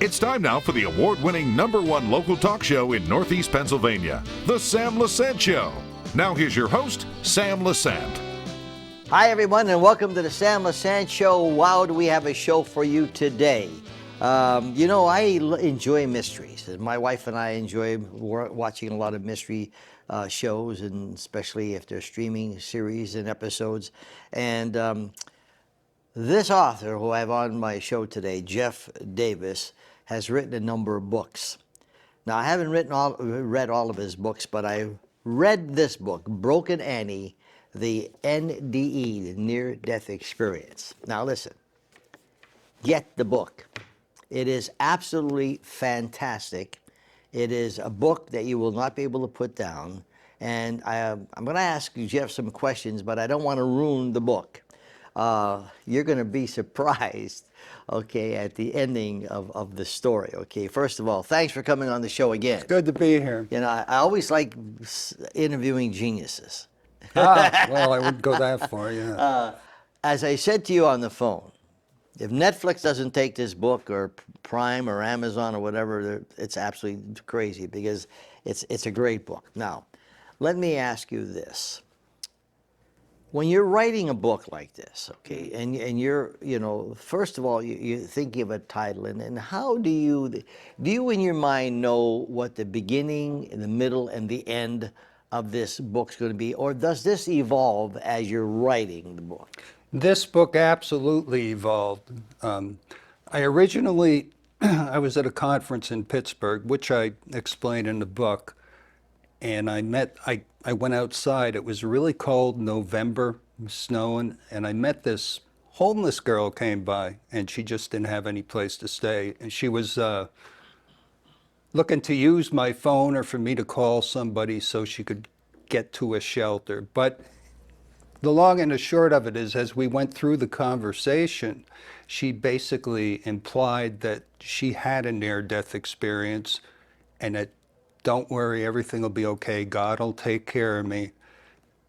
It's time now for the award-winning #1 local talk show in Northeast Pennsylvania, The Sam Lesante Show. Now here's your host, Sam Lesante. Hi, everyone, and welcome to The Sam Lesante Show. Wow, do we have a show for you today. I enjoy mysteries. My wife and I enjoy watching a lot of mystery shows, and especially if they're streaming series and episodes. And this author who I have on my show today, Jeff Davis, has written a number of books. Now, I haven't read all of his books, but I read this book, Broken Annie, the NDE, the Near-Death Experience. Now, listen, get the book. It is absolutely fantastic. It is a book that you will not be able to put down. And I'm going to ask you, Jeff, some questions, but I don't want to ruin the book. You're going to be surprised, okay, at the ending of the story, okay? First of all, thanks for coming on the show again. It's good to be here. You know, I always like interviewing geniuses. Well, I wouldn't go that far, yeah. As I said to you on the phone, if Netflix doesn't take this book, or Prime or Amazon or whatever, it's absolutely crazy, because it's a great book. Now, let me ask you this. When you're writing a book like this, okay, and you're, first of all, you're thinking of a title, and how do you in your mind know what the beginning, the middle, and the end of this book's going to be, or does this evolve as you're writing the book? This book absolutely evolved. I originally, I was at a conference in Pittsburgh, which I explain in the book, and I went outside. It was really cold, November, it was snowing, and I met this homeless girl came by, and she just didn't have any place to stay. And she was looking to use my phone or for me to call somebody so she could get to a shelter. But the long and the short of it is, as we went through the conversation, she basically implied that she had a near-death experience, and that, don't worry, everything will be okay. God will take care of me.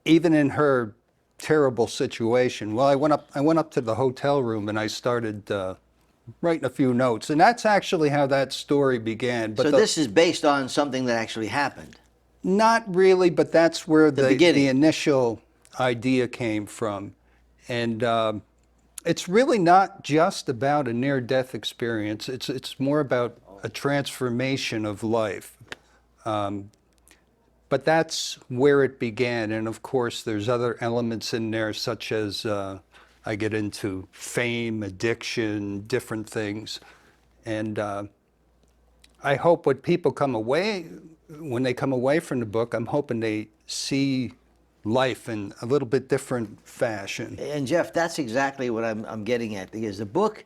Even in her terrible situation. Well, I went up to the hotel room and I started writing a few notes, and that's actually how that story began. But so this is based on something that actually happened? Not really, but that's where the initial idea came from. And it's really not just about a near-death experience. It's more about a transformation of life. But that's where it began. And of course, there's other elements in there, such as I get into fame, addiction, different things. And I hope when people come away, when they come away from the book, I'm hoping they see life in a little bit different fashion. And Jeff, that's exactly what I'm getting at, because the book,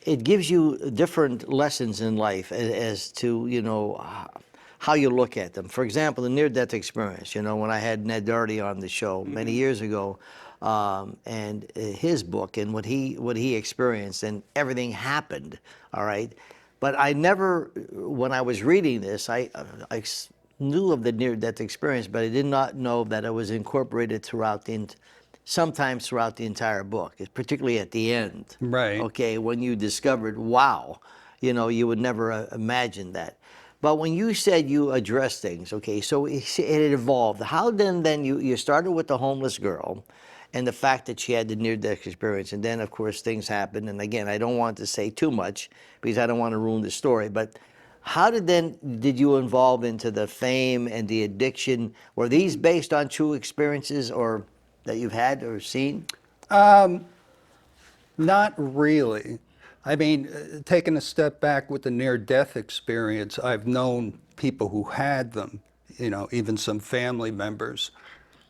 it gives you different lessons in life as to, how you look at them. For example, the near-death experience, when I had Ned Doherty on the show many years ago, and his book and what he experienced, and everything happened, all right? But I never, when I was reading this, I knew of the near-death experience, but I did not know that it was incorporated sometimes throughout the entire book, particularly at the end. Right. Okay, when you discovered, wow, you would never imagine that. But when you said you addressed things, okay, so it evolved. How then you started with the homeless girl and the fact that she had the near-death experience, and then, of course, things happened. And again, I don't want to say too much because I don't want to ruin the story, but how did you involve into the fame and the addiction? Were these based on true experiences or that you've had or seen? Not really. I mean, taking a step back with the near-death experience, I've known people who had them, even some family members.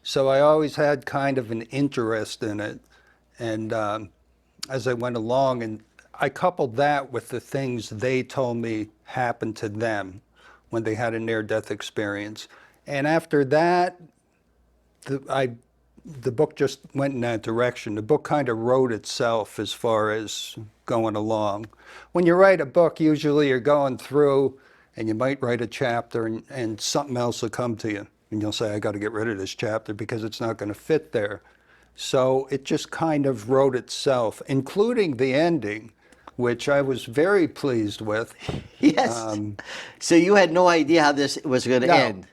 So I always had kind of an interest in it. And as I went along, and I coupled that with the things they told me happened to them when they had a near-death experience. And after that, the book just went in that direction. The book kind of wrote itself as far as going along. When you write a book, usually you're going through and you might write a chapter and something else will come to you. And you'll say, I got to get rid of this chapter because it's not going to fit there. So it just kind of wrote itself, including the ending, which I was very pleased with. Yes. So you had no idea how this was going to No, end.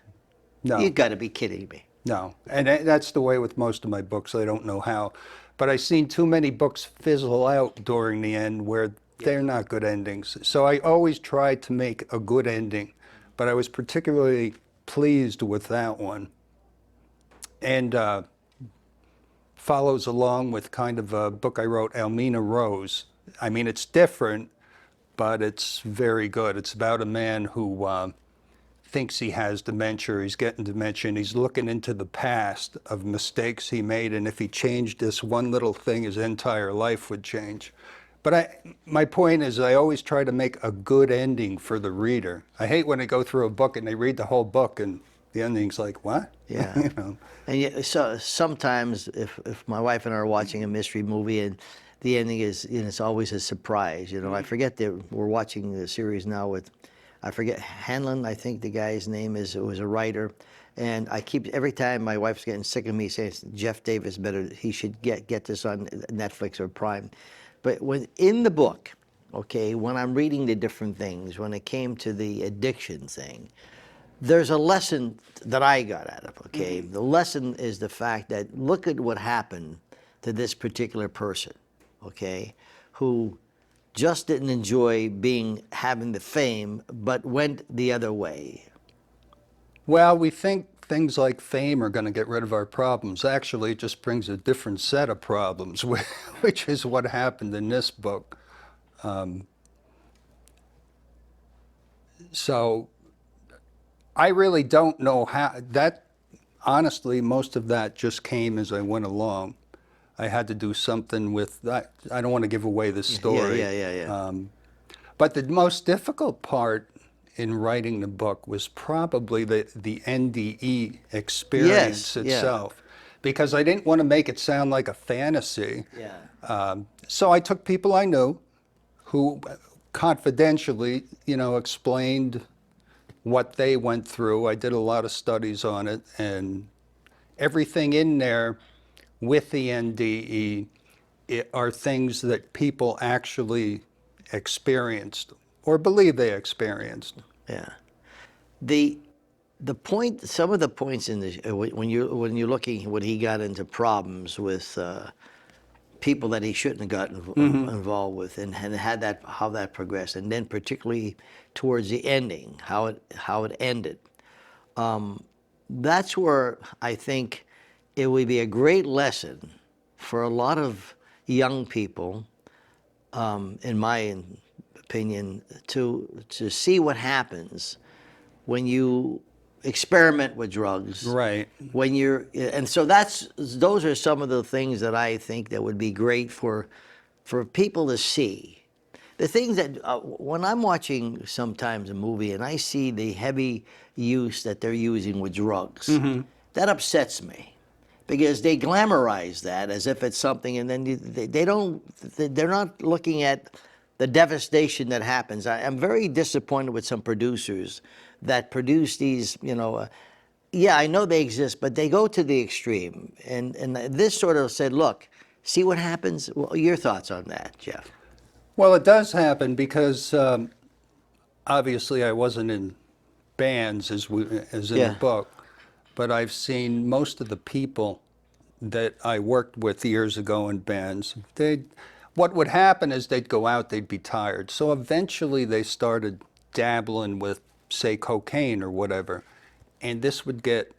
You no, got to be kidding me. no. And that's the way with most of my books. I don't know how. But I've seen too many books fizzle out during the end where they're not good endings. So I always try to make a good ending. But I was particularly pleased with that one. And follows along with kind of a book I wrote, Almina Rose. I mean, it's different, but it's very good. It's about a man who thinks he has dementia, or he's getting dementia, and he's looking into the past of mistakes he made, and if he changed this one little thing, his entire life would change. But my point is, I always try to make a good ending for the reader. I hate when they go through a book and they read the whole book and the ending's like, what? Yeah. You know? And yet, so sometimes, if my wife and I are watching a mystery movie and the ending is, it's always a surprise. I forget that we're watching the series now with, I forget Hanlon. I think the guy's name was a writer, and I keep every time my wife's getting sick of me saying Jeff Davis he should get this on Netflix or Prime. But when in the book, okay, when I'm reading the different things, when it came to the addiction thing, there's a lesson that I got out of, okay? The lesson is the fact that look at what happened to this particular person, okay, who just didn't enjoy having the fame, but went the other way. Well, we think things like fame are going to get rid of our problems. Actually, it just brings a different set of problems, which is what happened in this book. So I really don't know how that, honestly, most of that just came as I went along. I had to do something with that. I don't want to give away the story. Yeah. But the most difficult part in writing the book was probably the NDE experience Yes, yeah. itself, because I didn't want to make it sound like a fantasy. Yeah. So I took people I knew who confidentially, explained what they went through. I did a lot of studies on it, and everything in there with the NDE are things that people actually experienced or believe they experienced. Yeah. The point, some of the points in the when you're looking when he got into problems with people that he shouldn't have gotten involved with, and had that how that progressed, and then particularly towards the ending, how it ended. That's where I think it would be a great lesson for a lot of young people, in my opinion, to see what happens when you experiment with drugs. Right. And so those are some of the things that I think that would be great for people to see. The things that when I'm watching sometimes a movie and I see the heavy use that they're using with drugs, that upsets me, because they glamorize that as if it's something, and then they're not looking at the devastation that happens. I'm very disappointed with some producers that produce these, yeah, I know they exist, but they go to the extreme. And this sort of said, look, see what happens? Well, your thoughts on that, Jeff? Well, it does happen because obviously I wasn't in bands as in Yeah. the book, but I've seen most of the people that I worked with years ago in bands. What would happen is they'd go out, they'd be tired. So eventually they started dabbling with, say, cocaine or whatever, and this would get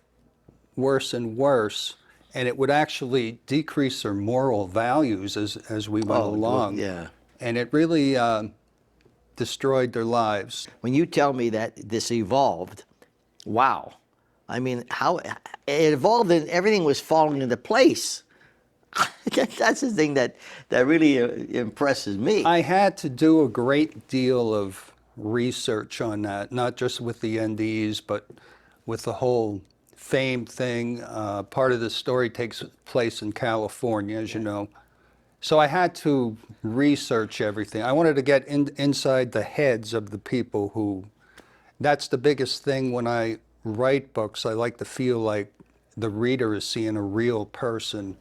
worse and worse, and it would actually decrease their moral values as we went along. Yeah. And it really destroyed their lives. When you tell me that this evolved, wow. I mean, how it evolved and everything was falling into place. That's the thing that really impresses me. I had to do a great deal of research on that, not just with the NDEs, but with the whole fame thing. Part of the story takes place in California, as you know. So I had to research everything. I wanted to get inside the heads of the people who, that's the biggest thing when I write books. I like to feel like the reader is seeing a real person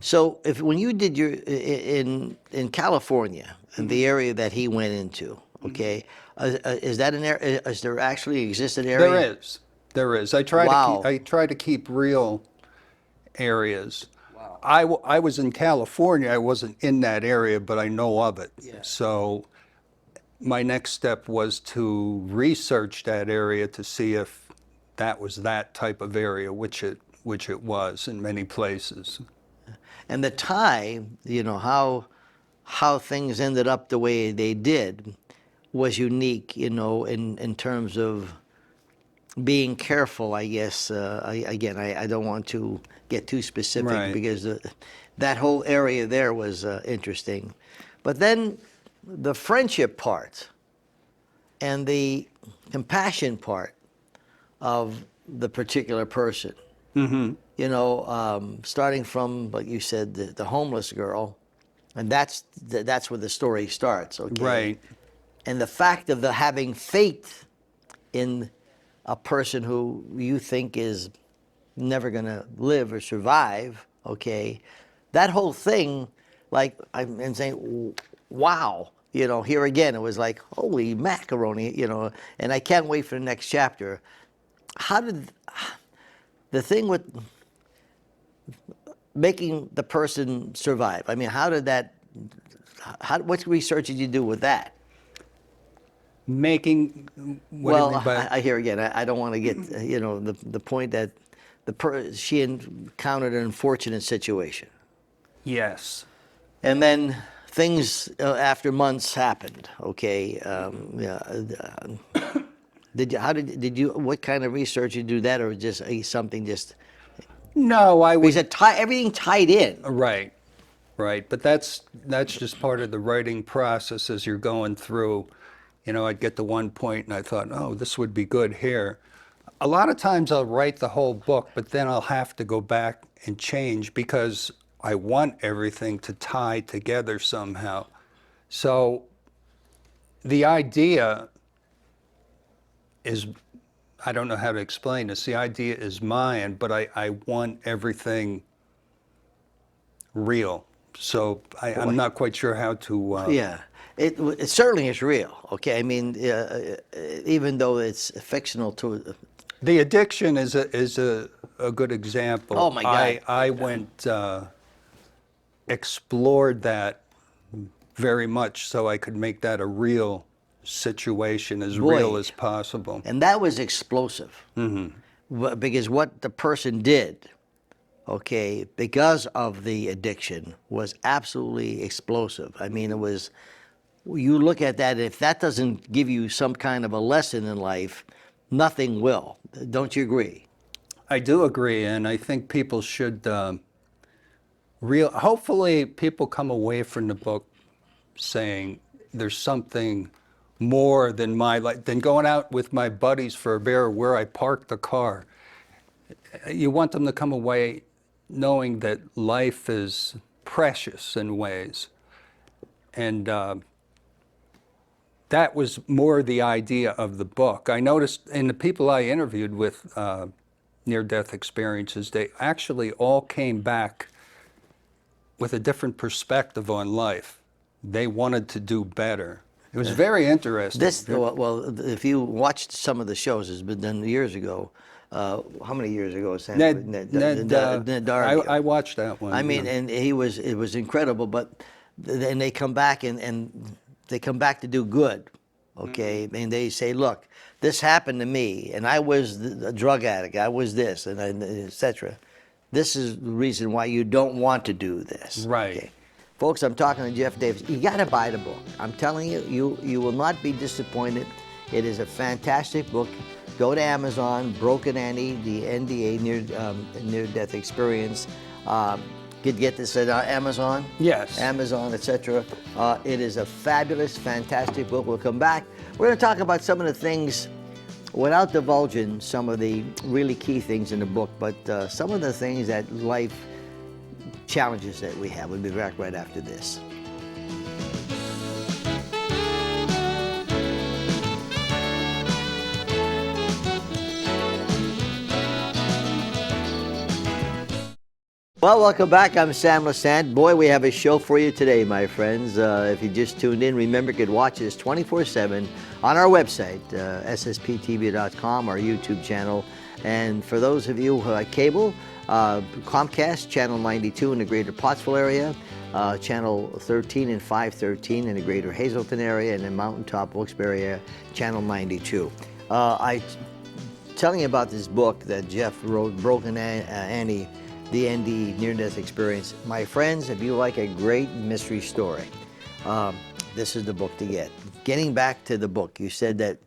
So, if when you did your in California, in the area that he went into, okay, is that an area? Is there actually exist an area? There is. I Wow. try to keep real areas. Wow. I was in California. I wasn't in that area, but I know of it. Yeah. So my next step was to research that area to see if that was that type of area, which it was in many places. And the time, how things ended up the way they did was unique, in terms of being careful, I guess. Again, I don't want to get too specific Right. because that whole area there was interesting. But then the friendship part and the compassion part of the particular person. Starting from, like you said, the homeless girl, and that's where the story starts. Okay. Right. And the fact of the having faith in a person who you think is never going to live or survive. Okay. That whole thing, like I'm saying, wow. Here again, it was like, holy macaroni. And I can't wait for the next chapter. How did the thing with making the person survive? I mean, how did that? What research did you do with that? Making what Well, do you mean by I hear again. I don't want to get the point that she encountered an unfortunate situation, yes. and then things after months happened. Okay. Yeah. Did you what kind of research you do that, or just something just? No, I Because would. everything tied in. Right, right. But that's just part of the writing process as you're going through. I'd get to one point and I thought, oh, this would be good here. A lot of times I'll write the whole book, but then I'll have to go back and change because I want everything to tie together somehow. So the idea is, I don't know how to explain this. The idea is mine, but I want everything real. So I'm not quite sure how to. Yeah, it certainly is real. Okay, I mean, even though it's fictional to. The addiction is a good example. Oh my God! I went explored that very much so I could make that a real situation, as real as possible. And that was explosive. Because what the person did, okay, because of the addiction, was absolutely explosive. I mean, it was. You look at that. If that doesn't give you some kind of a lesson in life, nothing will. Don't you agree? I do agree, and I think people should hopefully people come away from the book saying there's something more than than going out with my buddies for a beer where I parked the car. You want them to come away knowing that life is precious in ways, and that was more the idea of the book. I noticed in the people I interviewed with near-death experiences, they actually all came back with a different perspective on life. They wanted to do better. It was very interesting. Well, if you watched some of the shows, it's been done years ago. How many years ago? Sam? Ned Darby. I watched that one. I mean, and it was incredible. But then they come back and they come back to do good. Okay, and they say, look, this happened to me, and I was a drug addict. I was this, and etc. This is the reason why you don't want to do this. Right. Okay. Folks, I'm talking to Jeff Davis. You got to buy the book. I'm telling you, you will not be disappointed. It is a fantastic book. Go to Amazon, Broken Annie, the NDA, near-death experience. Get this at Amazon? Yes. Amazon, etc. It is a fabulous, fantastic book. We'll come back. We're going to talk about some of the things, without divulging some of the really key things in the book, but some of the things that life challenges that we have. We'll be back right after this. Well, welcome back. I'm Sam Lesante. Boy, we have a show for you today, my friends. If you just tuned in, remember you could watch us 24/7 on our website, ssptv.com, our YouTube channel. And for those of you who have cable, Comcast, channel 92 in the greater Pottsville area, channel 13 and 513 in the greater Hazleton area, and in Mountaintop Wilkes-Barre area, channel 92. Telling you about this book that Jeff wrote, Broken Annie, the ND near-death experience. My friends, if you like a great mystery story, this is the book to get. Getting back to the book, you said that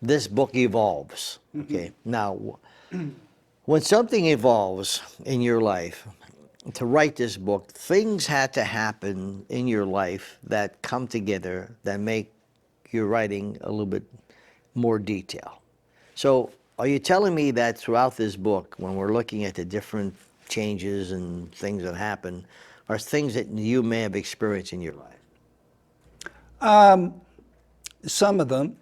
this book evolves. Okay, now, when something evolves in your life, to write this book, things had to happen in your life that come together that make your writing a little bit more detail. So, are you telling me that throughout this book, when we're looking at the different changes and things that happen, are things that you may have experienced in your life? Some of them.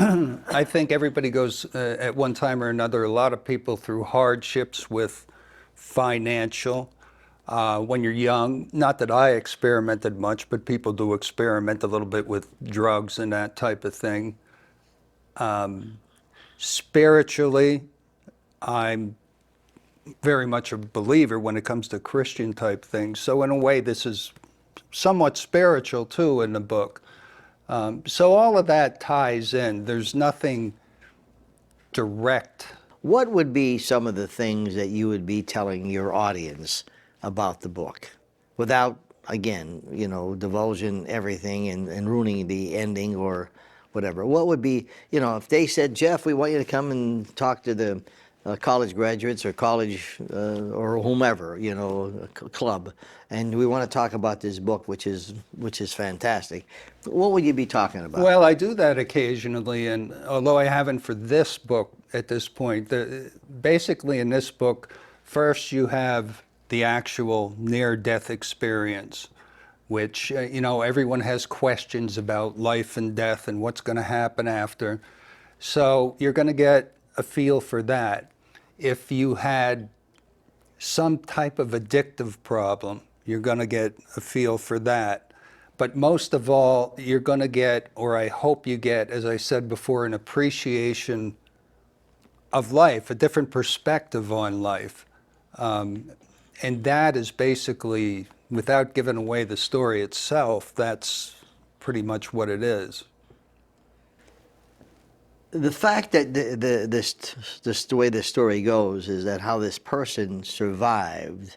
I think everybody goes at one time or another, a lot of people through hardships with financial. When you're young, not that I experimented much, but people do experiment a little bit with drugs and that type of thing. Spiritually, I'm very much a believer when it comes to Christian type things. So in a way, this is somewhat spiritual too in the book. So all of that ties in. There's nothing direct. What would be some of the things that you would be telling your audience about the book without, again, divulging everything and ruining the ending or whatever? What would be, if they said, Jeff, we want you to come and talk to the college graduates or college or whomever, club, and we want to talk about this book, which is fantastic. What would you be talking about? Well, I do that occasionally, and although I haven't for this book at this point, basically in this book, first you have the actual near-death experience, which, everyone has questions about life and death and what's going to happen after. So you're going to get a feel for that. If you had some type of addictive problem, you're going to get a feel for that. But most of all, you're going to get, or I hope you get, as I said before, an appreciation of life, a different perspective on life. And that is basically, without giving away the story itself, that's pretty much what it is. The fact that the way the story goes is that how this person survived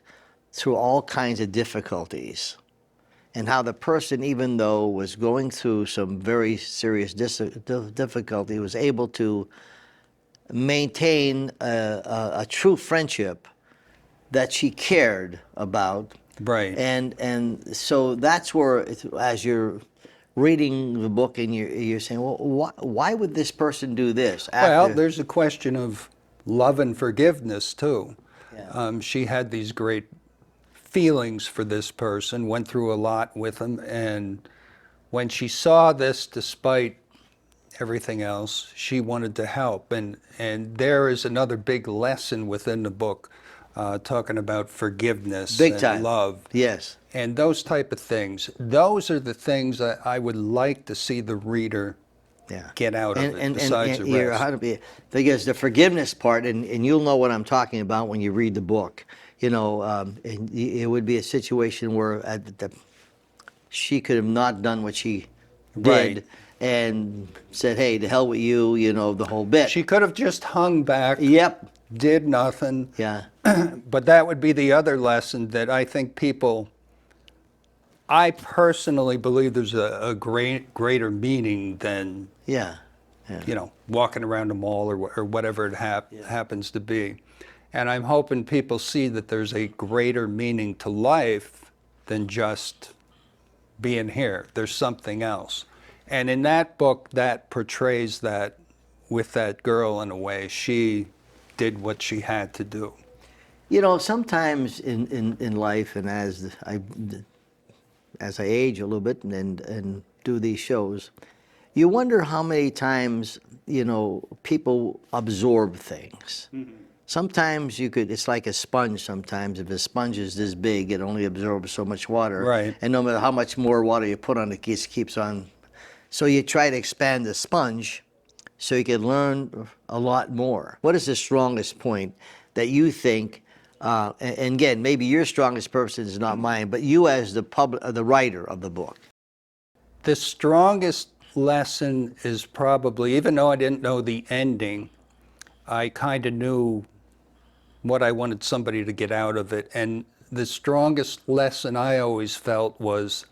through all kinds of difficulties, and how the person, even though was going through some very serious difficulty, was able to maintain a true friendship that she cared about. Right. And so that's where, as you're reading the book and you're saying, well, why would this person do this? Well, there's a question of love and forgiveness too. Yeah. She had these great feelings for this person, went through a lot with him, and when she saw this, despite everything else, she wanted to help. And there is another big lesson within the book, talking about forgiveness and love. Yes. And those type of things. Those are the things that I would like to see the reader get out of it, besides the rest. Because the forgiveness part, and you'll know what I'm talking about when you read the book, and it would be a situation where she could have not done what she did and said, hey, to hell with you, the whole bit. She could have just hung back. Yep. Did nothing. Yeah. But that would be the other lesson that I think I personally believe there's a greater meaning than walking around a mall or whatever it happens to be. And I'm hoping people see that there's a greater meaning to life than just being here. There's something else. And in that book, that portrays that with that girl in a way. She did what she had to do. Sometimes in life, and as I age a little bit and do these shows, you wonder how many times, people absorb things. Mm-hmm. Sometimes it's like a sponge sometimes. If a sponge is this big, it only absorbs so much water. Right. And no matter how much more water you put on it, it keeps on. So you try to expand the sponge so you can learn a lot more. What is the strongest point that you think, and again, maybe your strongest person is not mine, but you as the writer of the book? The strongest lesson is probably, even though I didn't know the ending, I kind of knew what I wanted somebody to get out of it. And the strongest lesson I always felt was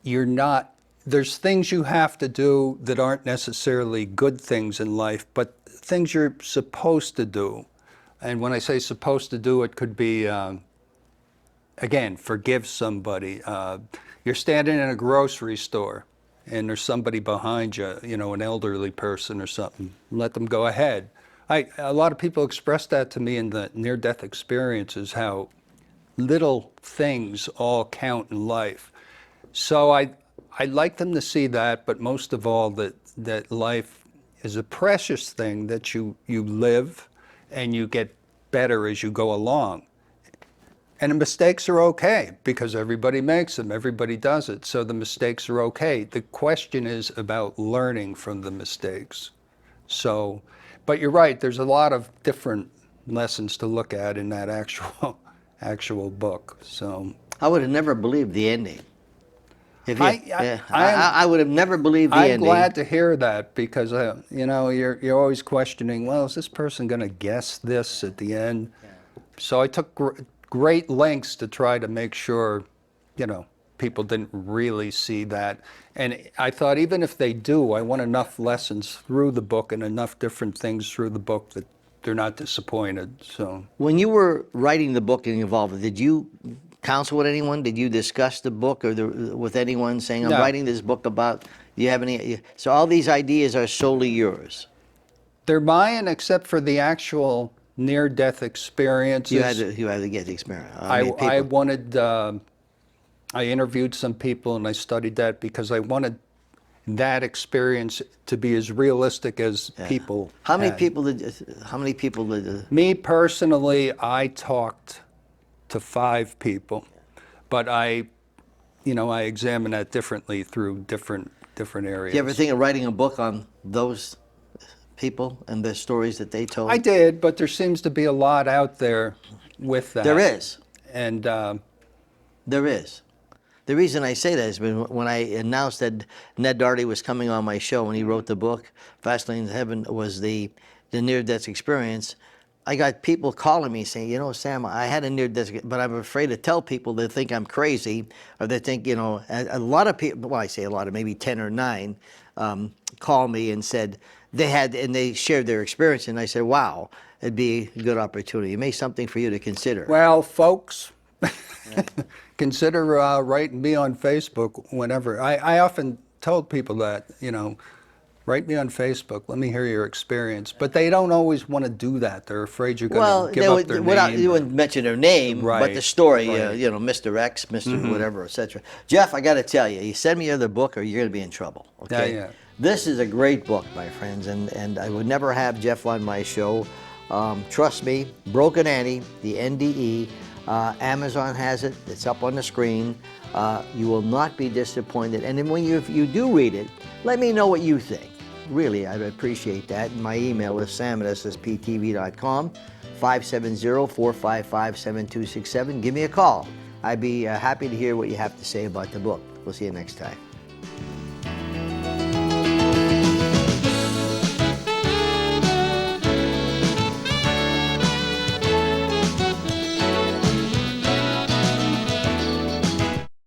there's things you have to do that aren't necessarily good things in life, but things you're supposed to do. And when I say supposed to do, it could be, again, forgive somebody. You're standing in a grocery store and there's somebody behind you, an elderly person or something. Let them go ahead. A lot of people express that to me in the near-death experiences, how little things all count in life. So I'd like them to see that, but most of all that life is a precious thing that you live and you get better as you go along. And the mistakes are okay because everybody makes them, everybody does it. So the mistakes are okay. The question is about learning from the mistakes. So, but you're right, there's a lot of different lessons to look at in that actual book. So I would have never believed the ending. I would have never believed the I'm ending. glad to hear that because you're always questioning, well, is this person going to guess this at the end? Yeah. So I took great lengths to try to make sure, people didn't really see that. And I thought even if they do, I want enough lessons through the book and enough different things through the book that they're not disappointed. So when you were writing the book and involved, did you counsel with anyone? Did you discuss the book with anyone saying, I'm writing this book about, do you have any? So all these ideas are solely yours. They're mine except for the actual near-death experiences. You had to get the experience. I wanted, I interviewed some people and I studied that because I wanted that experience to be as realistic as people How many had. people did? Me personally, I talked to 5 people, but I examine that differently through different areas. Do you ever think of writing a book on those people and the stories that they told? I did, but there seems to be a lot out there with that. There is. And there is. The reason I say that is when I announced that Ned Darty was coming on my show and he wrote the book, Fast Lane to Heaven was the near-death experience, I got people calling me saying, Sam, I had a near-death, but I'm afraid to tell people. They think I'm crazy, or they think, a lot of people, well, I say a lot of, maybe 10 or 9, called me and said they shared their experience, and I said, wow, it'd be a good opportunity. It may be something for you to consider. Well, folks, consider writing me on Facebook whenever. I often told people that, write me on Facebook. Let me hear your experience. But they don't always want to do that. They're afraid you're going to give up their name. You wouldn't mention their name, Right, but the story, right. Mr. X, Mr. Whatever, etc. Jeff, I got to tell you, send me the other book or you're going to be in trouble. Okay? Yeah. This is a great book, my friends, and I would never have Jeff on my show. Trust me, Broken Annie, the NDE, Amazon has it. It's up on the screen. You will not be disappointed. And then when you do read it, let me know what you think. Really, I'd appreciate that. My email is sam@ssptv.com, 570-455-7267. Give me a call. I'd be happy to hear what you have to say about the book. We'll see you next time.